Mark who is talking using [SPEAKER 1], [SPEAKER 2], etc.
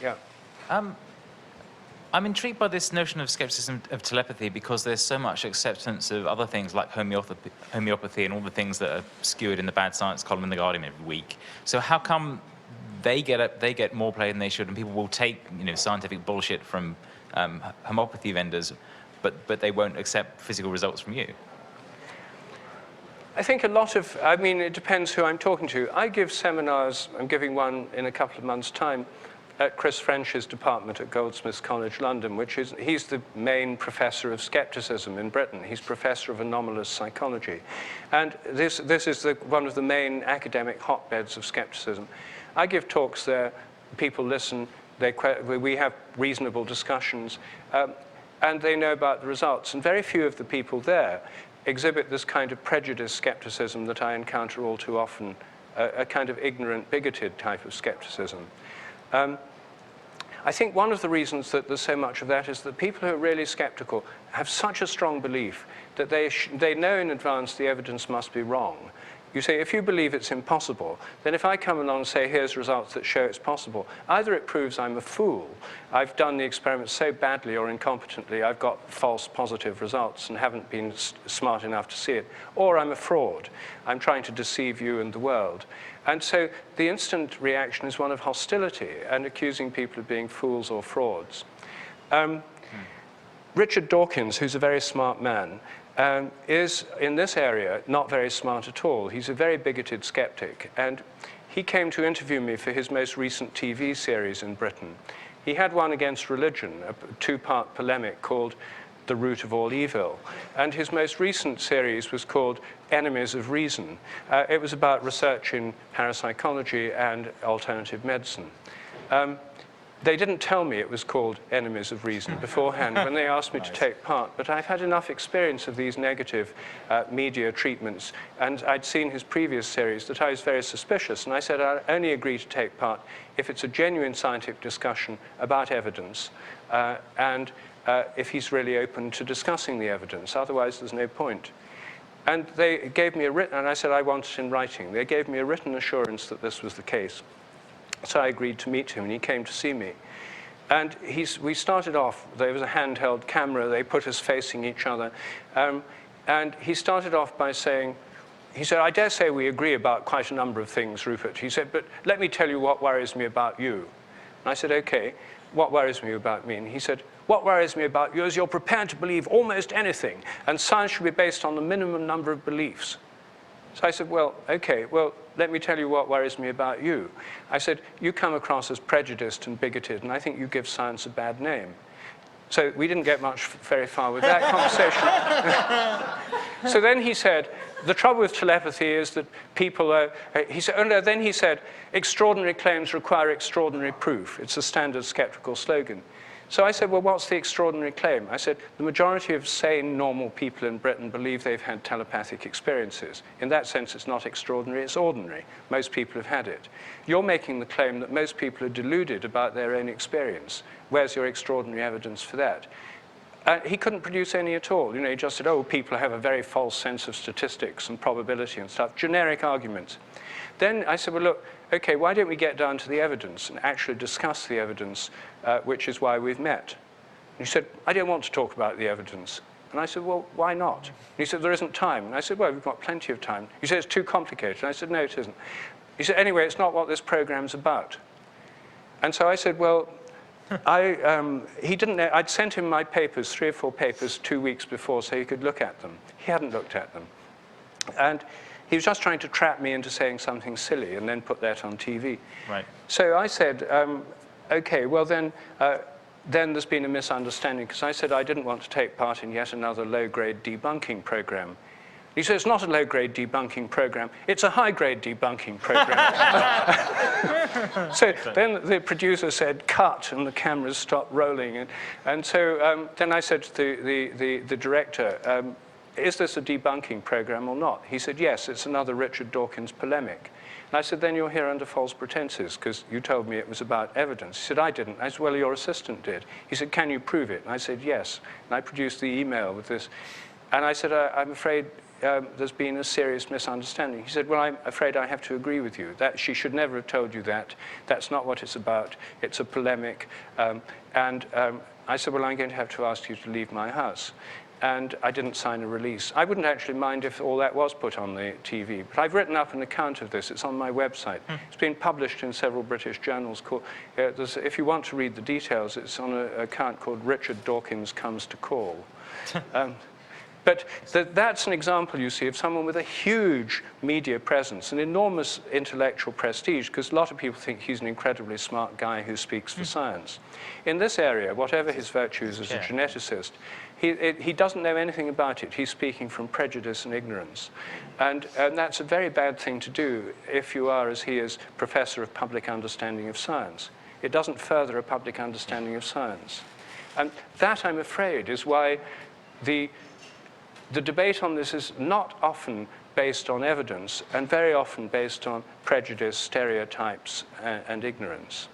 [SPEAKER 1] Yeah.
[SPEAKER 2] I'm intrigued by this notion of skepticism of telepathy because there's so much acceptance of other things like homeopathy and all the things that are skewered in the bad science column in The Guardian every week. So how come they get more play than they should, and people will take scientific bullshit from homeopathy vendors, but they won't accept physical results from you?
[SPEAKER 1] I think it depends who I'm talking to. I give seminars, I'm giving one in a couple of months' time, at Chris French's department at Goldsmiths College London, he's the main professor of skepticism in Britain. He's professor of anomalous psychology. And this is one of the main academic hotbeds of skepticism. I give talks there, people listen, we have reasonable discussions, and they know about the results. And very few of the people there exhibit this kind of prejudiced skepticism that I encounter all too often, a kind of ignorant, bigoted type of skepticism. I think one of the reasons that there's so much of that is that people who are really skeptical have such a strong belief that they know in advance the evidence must be wrong. You say, if you believe it's impossible, then if I come along and say, here's results that show it's possible, either it proves I'm a fool, I've done the experiment so badly or incompetently, I've got false positive results and haven't been smart enough to see it, or I'm a fraud, I'm trying to deceive you and the world. And so the instant reaction is one of hostility and accusing people of being fools or frauds. Richard Dawkins, who's a very smart man, is, in this area, not very smart at all. He's a very bigoted skeptic. And he came to interview me for his most recent TV series in Britain. He had one against religion, a two-part polemic called The Root of All Evil. And his most recent series was called Enemies of Reason. It was about research in parapsychology and alternative medicine. They didn't tell me it was called Enemies of Reason beforehand when they asked me to take part, but I've had enough experience of these negative media treatments, and I'd seen his previous series that I was very suspicious, and I said I'll only agree to take part if it's a genuine scientific discussion about evidence, and if he's really open to discussing the evidence. Otherwise, there's no point. And they gave me and I said I want it in writing. They gave me a written assurance that this was the case. So I agreed to meet him, and he came to see me. And we started off, there was a handheld camera, they put us facing each other. And he started off by saying, he said, I dare say we agree about quite a number of things, Rupert. He said, but let me tell you what worries me about you. And I said, okay, what worries me about me? And he said, what worries me about you is you're prepared to believe almost anything, and science should be based on the minimum number of beliefs. So I said, well, okay, well, let me tell you what worries me about you. I said, you come across as prejudiced and bigoted, and I think you give science a bad name. So we didn't get very far with that conversation. So then he said, the trouble with telepathy is that people are, then he said, extraordinary claims require extraordinary proof. It's a standard skeptical slogan. So I said, well, what's the extraordinary claim? I said, the majority of sane, normal people in Britain believe they've had telepathic experiences. In that sense, it's not extraordinary, it's ordinary. Most people have had it. You're making the claim that most people are deluded about their own experience. Where's your extraordinary evidence for that? He couldn't produce any at all. He just said, oh, people have a very false sense of statistics and probability and stuff, generic arguments. Then I said, well, look, okay, why don't we get down to the evidence and actually discuss the evidence, which is why we've met. And he said, I don't want to talk about the evidence. And I said, well, why not? And he said, there isn't time. And I said, well, we've got plenty of time. He said, it's too complicated. And I said, no, it isn't. He said, anyway, it's not what this program's about. And so I said, well, I'd sent him my papers, 3 or 4 papers, 2 weeks before so he could look at them. He hadn't looked at them. And he was just trying to trap me into saying something silly and then put that on TV.
[SPEAKER 2] Right.
[SPEAKER 1] So I said, okay, well then there's been a misunderstanding, because I said I didn't want to take part in yet another low-grade debunking program. He said, it's not a low-grade debunking program, it's a high-grade debunking program. So then the producer said, cut, and the cameras stopped rolling. And so then I said to the director, is this a debunking program or not? He said, yes, it's another Richard Dawkins polemic. And I said, then you're here under false pretenses, because you told me it was about evidence. He said, I didn't. I said, well, your assistant did. He said, can you prove it? And I said, yes. And I produced the email with this. And I said, I'm afraid there's been a serious misunderstanding. He said, well, I'm afraid I have to agree with you. That she should never have told you that. That's not what it's about. It's a polemic. I said, well, I'm going to have to ask you to leave my house. And I didn't sign a release. I wouldn't actually mind if all that was put on the TV, but I've written up an account of this. It's on my website. It's been published in several British journals. If you want to read the details, it's on an account called Richard Dawkins Comes to Call. But that's an example, you see, of someone with a huge media presence, an enormous intellectual prestige, because a lot of people think he's an incredibly smart guy who speaks for science. In this area, whatever his virtues as a geneticist, he doesn't know anything about it. He's speaking from prejudice and ignorance. And that's a very bad thing to do if you are, as he is, professor of public understanding of science. It doesn't further a public understanding of science. And that, I'm afraid, is why the debate on this is not often based on evidence and very often based on prejudice, stereotypes, and ignorance.